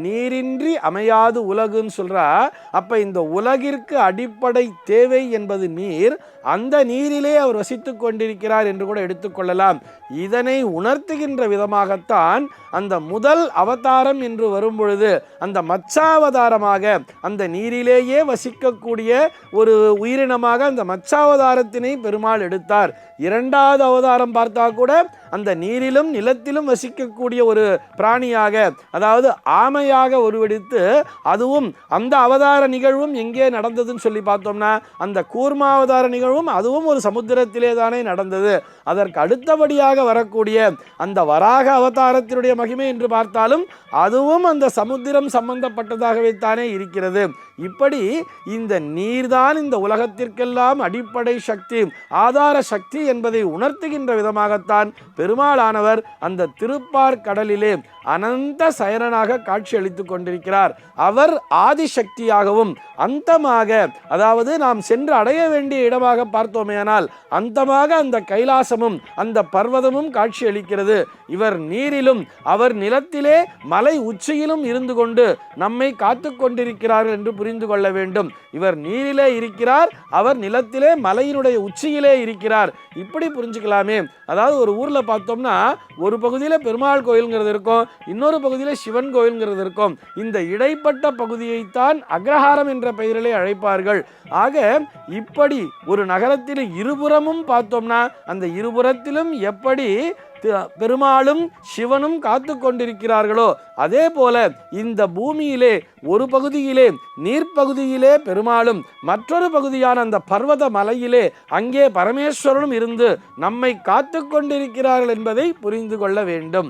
நீரின்றி அமையாது உலகுன்னு சொல்றா. அப்ப இந்த உலகிற்கு அடிப்படை தேவை என்பது நீர். அந்த நீரிலே அவர் வசித்துக் கொண்டிருக்கிறார் என்று கூட எடுத்துக்கொள்ளலாம். இதனை உணர்த்துகின்ற விதமாகத்தான் அந்த முதல் அவதாரம் என்று வரும்பொழுது அந்த மச்சாவதாரமாக அந்த நீரிலேயே வசிக்கக்கூடிய ஒரு உயிரினமாக அந்த மச்சாவதாரத்தினை பெருமாள் எடுத்தார். இரண்டாவது அவதாரம் பார்த்தா கூட அந்த நீரிலும் நிலத்திலும் வசிக்கக்கூடிய ஒரு பிராணியாக, அதாவது ஆமையாக உருவெடுத்து, அதுவும் அந்த அவதார நிகழ்வும் எங்கே நடந்ததுன்னு சொல்லி பார்த்தோம்னா அந்த கூர்மாவதார நிகழ்வும் அதுவும் ஒரு சமுத்திரத்திலே தானே நடந்தது. அதற்கு அடுத்தபடியாக வரக்கூடிய அந்த வராக அவதாரத்தினுடைய மகிமை என்று பார்த்தாலும் அதுவும் அந்த சமுத்திரம் சம்பந்தப்பட்டதாகவே தானே இருக்கிறது. இப்படி இந்த நீர்தான் இந்த உலகத்திற்கெல்லாம் அடிப்படை சக்தி, ஆதார சக்தி என்பதை உணர்த்துகின்ற விதமாகத்தான் பெருமாளானவர் அந்த திருப்பார் கடலிலே அனந்த சயனனாக காட்சி அளித்துக் கொண்டிருக்கிறார். அவர் ஆதிசக்தியாகவும் அந்தமாக, அதாவது நாம் சென்று அடைய வேண்டிய இடமாக பார்த்தோமேயானால் அந்தமாக அந்த கைலாசமும் அந்த பர்வதமும் காட்சி அளிக்கிறது. இவர் நீரிலும் அவர் நிலத்திலே மலை உச்சியிலும் இருந்து கொண்டு நம்மை காத்து கொண்டிருக்கிறார்கள் என்று புரிந்து கொள்ள வேண்டும். இவர் நீரிலே இருக்கிறார், அவர் நிலத்திலே மலையினுடைய உச்சியிலே இருக்கிறார். இப்படி புரிஞ்சுக்கலாமே. அதாவது ஒரு ஊர்ல பார்த்தோம்னா ஒரு பகுதியில பெருமாள் கோயில்ங்கிறது இருக்கும், இன்னொரு பகுதியில சிவன் கோயில்ங்கிறது இருக்கும். இந்த இடைப்பட்ட பகுதியைத்தான் அக்ரஹாரம் என்ற பெயரிலே அழைப்பார்கள். ஆக இப்படி ஒரு நகரத்தில் இருபுறமும் பார்த்தோம்னா அந்த இருபுறத்திலும் எப்படி பெருமாளும் சிவனும் காத்து கொண்டிருக்கிறார்களோ அதே போல இந்த பூமியிலே ஒரு பகுதியிலே நீர்ப்பகுதியிலே பெருமாளும், மற்றொரு பகுதியான அந்த பர்வத மலையிலே அங்கே பரமேஸ்வரனும் இருந்து நம்மை காத்து கொண்டிருக்கிறார்கள் என்பதை புரிந்து கொள்ள வேண்டும்.